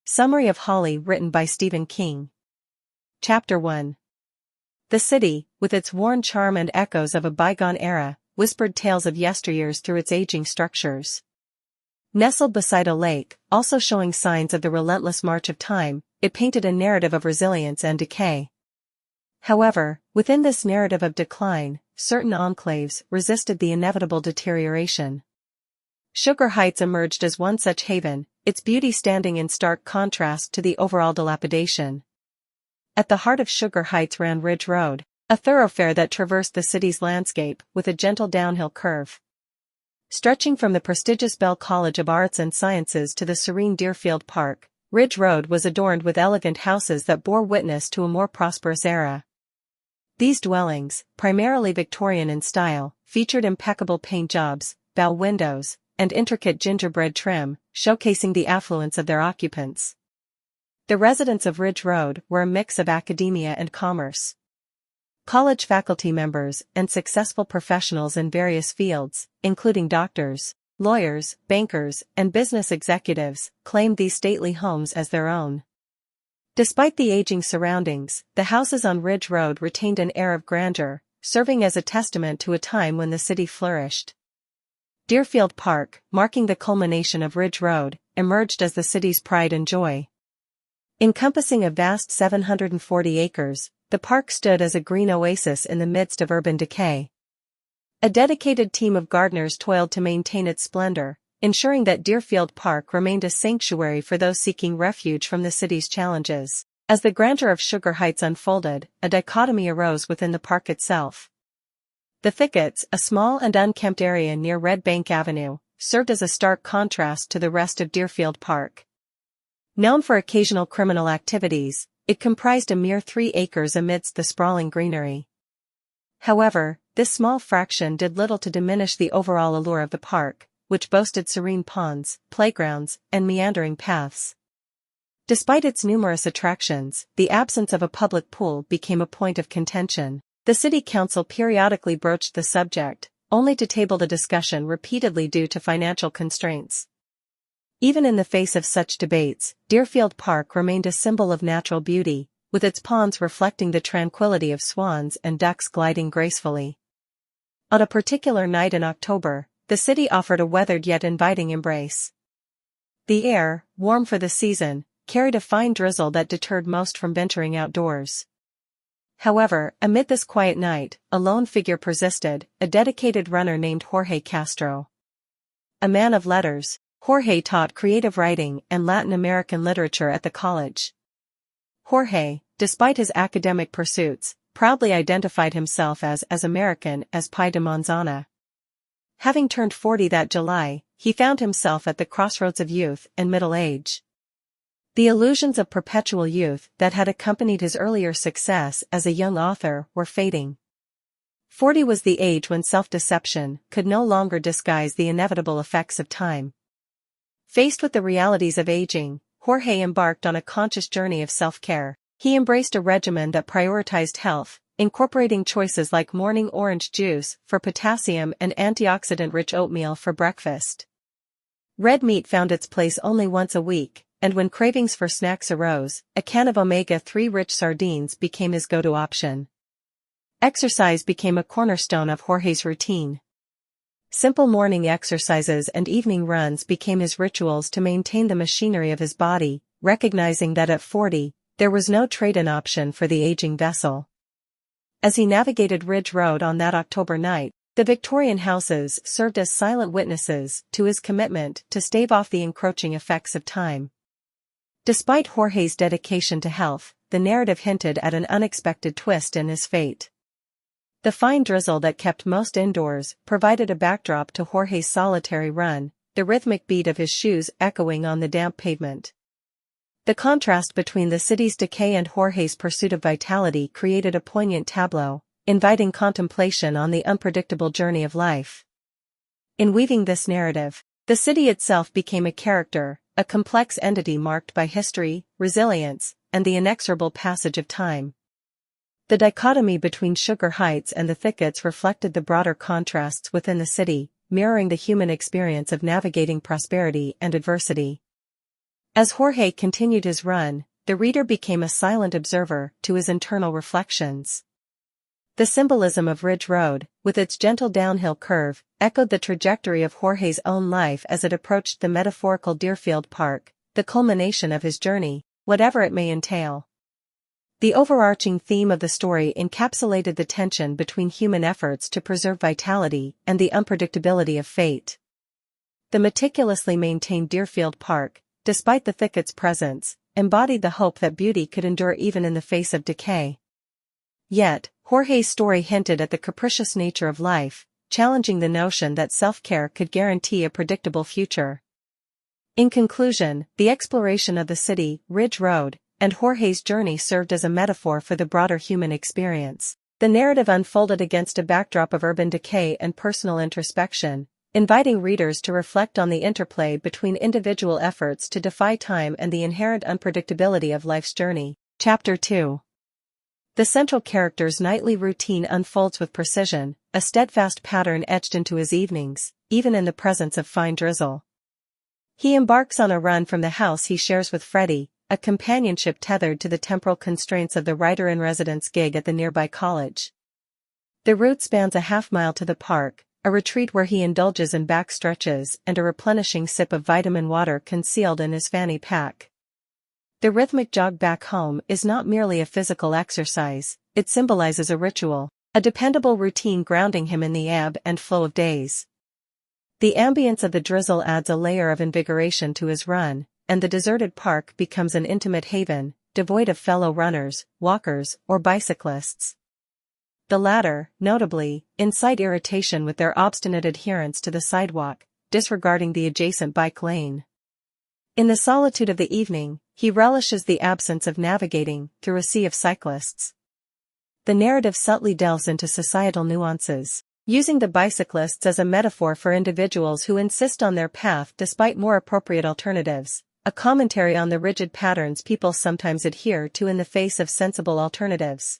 Summary of Holly written by Stephen King. Chapter 1. The city, with its worn charm and echoes of a bygone era, whispered tales of yesteryears through its aging structures. Nestled beside a lake, also showing signs of the relentless march of time, it painted a narrative of resilience and decay. However, within this narrative of decline, certain enclaves resisted the inevitable deterioration. Sugar Heights emerged as one such haven, its beauty standing in stark contrast to the overall dilapidation. At the heart of Sugar Heights ran Ridge Road, a thoroughfare that traversed the city's landscape with a gentle downhill curve. Stretching from the prestigious Bell College of Arts and Sciences to the serene Deerfield Park, Ridge Road was adorned with elegant houses that bore witness to a more prosperous era. These dwellings, primarily Victorian in style, featured impeccable paint jobs, bow windows, and intricate gingerbread trim, showcasing the affluence of their occupants. The residents of Ridge Road were a mix of academia and commerce. College faculty members and successful professionals in various fields, including doctors, lawyers, bankers, and business executives, claimed these stately homes as their own. Despite the aging surroundings, the houses on Ridge Road retained an air of grandeur, serving as a testament to a time when the city flourished. Deerfield Park, marking the culmination of Ridge Road, emerged as the city's pride and joy. Encompassing a vast 740 acres, the park stood as a green oasis in the midst of urban decay. A dedicated team of gardeners toiled to maintain its splendor, ensuring that Deerfield Park remained a sanctuary for those seeking refuge from the city's challenges. As the grandeur of Sugar Heights unfolded, a dichotomy arose within the park itself. The Thickets, a small and unkempt area near Red Bank Avenue, served as a stark contrast to the rest of Deerfield Park. Known for occasional criminal activities, it comprised a mere 3 acres amidst the sprawling greenery. However, this small fraction did little to diminish the overall allure of the park, which boasted serene ponds, playgrounds, and meandering paths. Despite its numerous attractions, the absence of a public pool became a point of contention. The city council periodically broached the subject, only to table the discussion repeatedly due to financial constraints. Even in the face of such debates, Deerfield Park remained a symbol of natural beauty, with its ponds reflecting the tranquility of swans and ducks gliding gracefully. On a particular night in October, the city offered a weathered yet inviting embrace. The air, warm for the season, carried a fine drizzle that deterred most from venturing outdoors. However, amid this quiet night, a lone figure persisted, a dedicated runner named Jorge Castro. A man of letters, Jorge taught creative writing and Latin American literature at the college. Jorge, despite his academic pursuits, proudly identified himself as American as pie de manzana. Having turned 40 that July, he found himself at the crossroads of youth and middle age. The illusions of perpetual youth that had accompanied his earlier success as a young author were fading. 40 was the age when self-deception could no longer disguise the inevitable effects of time. Faced with the realities of aging, Jorge embarked on a conscious journey of self-care. He embraced a regimen that prioritized health, incorporating choices like morning orange juice for potassium and antioxidant-rich oatmeal for breakfast. Red meat found its place only once a week, and when cravings for snacks arose, a can of omega-3 rich sardines became his go-to option. Exercise became a cornerstone of Jorge's routine. Simple morning exercises and evening runs became his rituals to maintain the machinery of his body, recognizing that at 40, there was no trade-in option for the aging vessel. As he navigated Ridge Road on that October night, the Victorian houses served as silent witnesses to his commitment to stave off the encroaching effects of time. Despite Jorge's dedication to health, the narrative hinted at an unexpected twist in his fate. The fine drizzle that kept most indoors provided a backdrop to Jorge's solitary run, the rhythmic beat of his shoes echoing on the damp pavement. The contrast between the city's decay and Jorge's pursuit of vitality created a poignant tableau, inviting contemplation on the unpredictable journey of life. In weaving this narrative, the city itself became a character, a complex entity marked by history, resilience, and the inexorable passage of time. The dichotomy between Sugar Heights and the Thickets reflected the broader contrasts within the city, mirroring the human experience of navigating prosperity and adversity. As Jorge continued his run, the reader became a silent observer to his internal reflections. The symbolism of Ridge Road, with its gentle downhill curve, echoed the trajectory of Jorge's own life as it approached the metaphorical Deerfield Park, the culmination of his journey, whatever it may entail. The overarching theme of the story encapsulated the tension between human efforts to preserve vitality and the unpredictability of fate. The meticulously maintained Deerfield Park, despite the thicket's presence, embodied the hope that beauty could endure even in the face of decay. Yet, Jorge's story hinted at the capricious nature of life, challenging the notion that self-care could guarantee a predictable future. In conclusion, the exploration of the city, Ridge Road, and Jorge's journey served as a metaphor for the broader human experience. The narrative unfolded against a backdrop of urban decay and personal introspection, inviting readers to reflect on the interplay between individual efforts to defy time and the inherent unpredictability of life's journey. Chapter 2. The central character's nightly routine unfolds with precision, a steadfast pattern etched into his evenings, even in the presence of fine drizzle. He embarks on a run from the house he shares with Freddie, a companionship tethered to the temporal constraints of the writer-in-residence gig at the nearby college. The route spans a half-mile to the park, a retreat where he indulges in back stretches and a replenishing sip of vitamin water concealed in his fanny pack. The rhythmic jog back home is not merely a physical exercise, it symbolizes a ritual, a dependable routine grounding him in the ebb and flow of days. The ambience of the drizzle adds a layer of invigoration to his run, and the deserted park becomes an intimate haven, devoid of fellow runners, walkers, or bicyclists. The latter, notably, incite irritation with their obstinate adherence to the sidewalk, disregarding the adjacent bike lane. In the solitude of the evening, he relishes the absence of navigating through a sea of cyclists. The narrative subtly delves into societal nuances, using the bicyclists as a metaphor for individuals who insist on their path despite more appropriate alternatives, a commentary on the rigid patterns people sometimes adhere to in the face of sensible alternatives.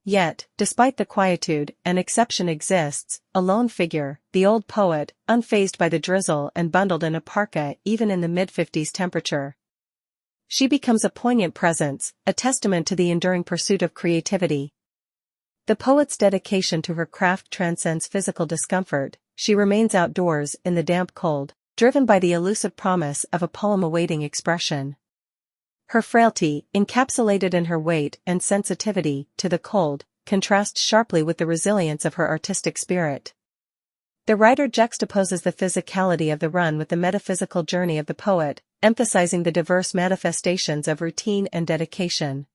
Yet, despite the quietude, an exception exists, a lone figure, the old poet, unfazed by the drizzle and bundled in a parka even in the mid-50s temperature. She becomes a poignant presence, a testament to the enduring pursuit of creativity. The poet's dedication to her craft transcends physical discomfort. She remains outdoors in the damp cold, driven by the elusive promise of a poem awaiting expression. Her frailty, encapsulated in her weight and sensitivity to the cold, contrasts sharply with the resilience of her artistic spirit. The writer juxtaposes the physicality of the run with the metaphysical journey of the poet, emphasizing the diverse manifestations of routine and dedication.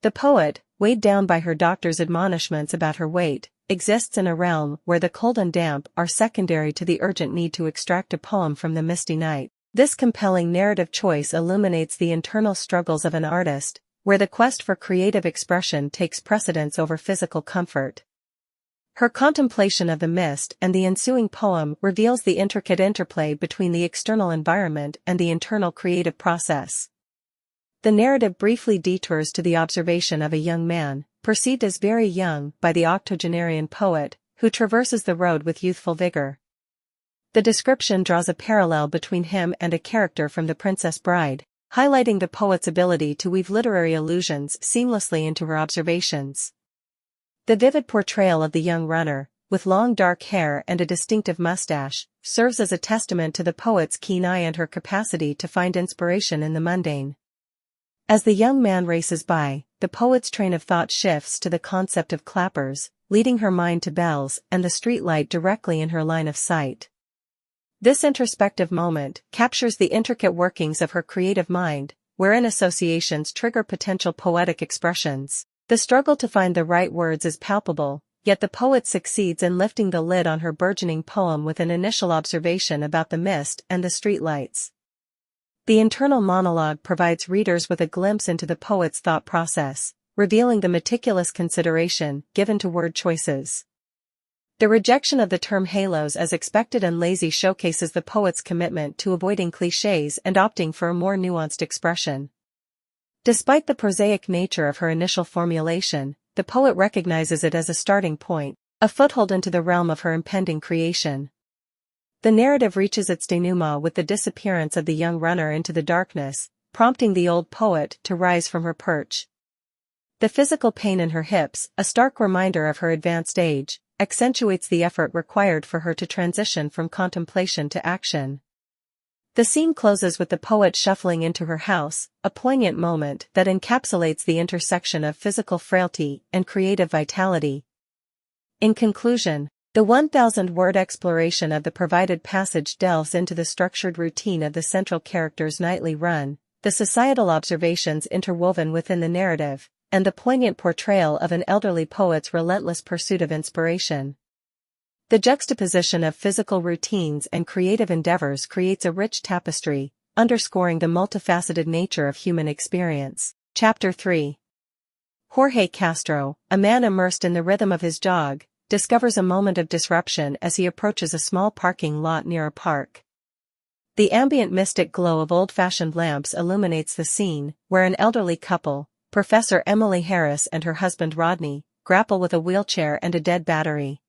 The poet, weighed down by her doctor's admonishments about her weight, exists in a realm where the cold and damp are secondary to the urgent need to extract a poem from the misty night. This compelling narrative choice illuminates the internal struggles of an artist, where the quest for creative expression takes precedence over physical comfort. Her contemplation of the mist and the ensuing poem reveals the intricate interplay between the external environment and the internal creative process. The narrative briefly detours to the observation of a young man, perceived as very young by the octogenarian poet, who traverses the road with youthful vigor. The description draws a parallel between him and a character from The Princess Bride, highlighting the poet's ability to weave literary allusions seamlessly into her observations. The vivid portrayal of the young runner, with long dark hair and a distinctive mustache, serves as a testament to the poet's keen eye and her capacity to find inspiration in the mundane. As the young man races by, the poet's train of thought shifts to the concept of clappers, leading her mind to bells and the streetlight directly in her line of sight. This introspective moment captures the intricate workings of her creative mind, wherein associations trigger potential poetic expressions. The struggle to find the right words is palpable, yet the poet succeeds in lifting the lid on her burgeoning poem with an initial observation about the mist and the streetlights. The internal monologue provides readers with a glimpse into the poet's thought process, revealing the meticulous consideration given to word choices. The rejection of the term halos as expected and lazy showcases the poet's commitment to avoiding clichés and opting for a more nuanced expression. Despite the prosaic nature of her initial formulation, the poet recognizes it as a starting point, a foothold into the realm of her impending creation. The narrative reaches its denouement with the disappearance of the young runner into the darkness, prompting the old poet to rise from her perch. The physical pain in her hips, a stark reminder of her advanced age, accentuates the effort required for her to transition from contemplation to action. The scene closes with the poet shuffling into her house, a poignant moment that encapsulates the intersection of physical frailty and creative vitality. In conclusion, the 1,000-word exploration of the provided passage delves into the structured routine of the central character's nightly run, the societal observations interwoven within the narrative, and the poignant portrayal of an elderly poet's relentless pursuit of inspiration. The juxtaposition of physical routines and creative endeavors creates a rich tapestry, underscoring the multifaceted nature of human experience. Chapter 3. Jorge Castro, a man immersed in the rhythm of his jog, discovers a moment of disruption as he approaches a small parking lot near a park. The ambient mystic glow of old-fashioned lamps illuminates the scene, where an elderly couple, Professor Emily Harris and her husband Rodney, grapple with a wheelchair and a dead battery.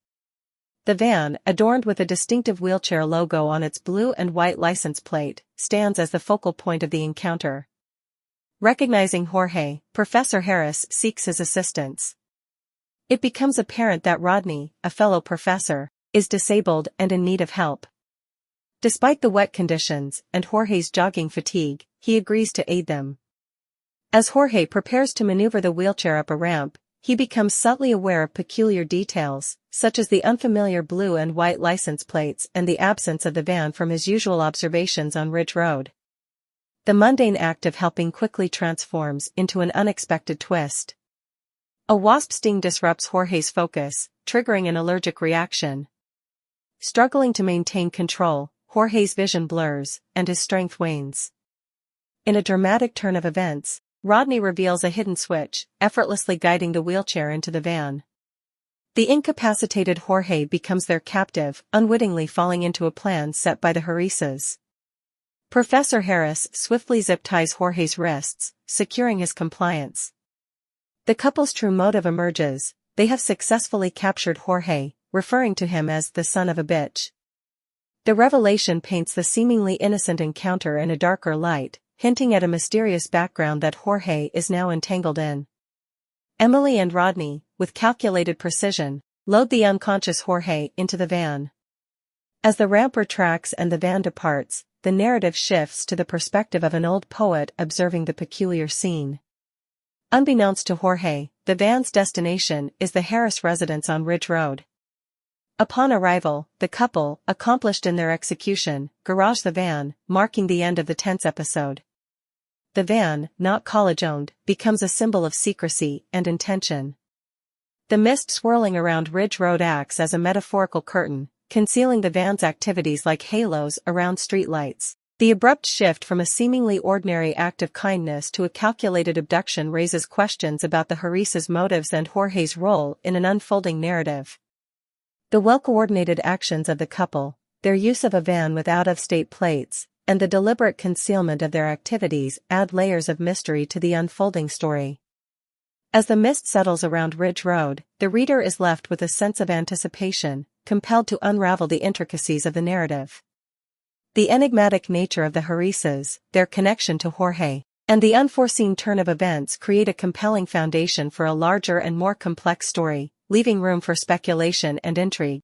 The van, adorned with a distinctive wheelchair logo on its blue and white license plate, stands as the focal point of the encounter. Recognizing Jorge, Professor Harris seeks his assistance. It becomes apparent that Rodney, a fellow professor, is disabled and in need of help. Despite the wet conditions and Jorge's jogging fatigue, he agrees to aid them. As Jorge prepares to maneuver the wheelchair up a ramp, he becomes subtly aware of peculiar details, such as the unfamiliar blue and white license plates and the absence of the van from his usual observations on Ridge Road. The mundane act of helping quickly transforms into an unexpected twist. A wasp sting disrupts Jorge's focus, triggering an allergic reaction. Struggling to maintain control, Jorge's vision blurs, and his strength wanes. In a dramatic turn of events, Rodney reveals a hidden switch, effortlessly guiding the wheelchair into the van. The incapacitated Jorge becomes their captive, unwittingly falling into a plan set by the Harrises. Professor Harris swiftly zip-ties Jorge's wrists, securing his compliance. The couple's true motive emerges: they have successfully captured Jorge, referring to him as the son of a bitch. The revelation paints the seemingly innocent encounter in a darker light, hinting at a mysterious background that Jorge is now entangled in. Emily and Rodney, with calculated precision, load the unconscious Jorge into the van. As the ramp retracts and the van departs, the narrative shifts to the perspective of an old poet observing the peculiar scene. Unbeknownst to Jorge, the van's destination is the Harris residence on Ridge Road. Upon arrival, the couple, accomplished in their execution, garage the van, marking the end of the tense episode. The van, not college-owned, becomes a symbol of secrecy and intention. The mist swirling around Ridge Road acts as a metaphorical curtain, concealing the van's activities like halos around streetlights. The abrupt shift from a seemingly ordinary act of kindness to a calculated abduction raises questions about the Harrises' motives and Jorge's role in an unfolding narrative. The well-coordinated actions of the couple, their use of a van with out-of-state plates, and the deliberate concealment of their activities add layers of mystery to the unfolding story. As the mist settles around Ridge Road, the reader is left with a sense of anticipation, compelled to unravel the intricacies of the narrative. The enigmatic nature of the Harrises, their connection to Jorge, and the unforeseen turn of events create a compelling foundation for a larger and more complex story, leaving room for speculation and intrigue.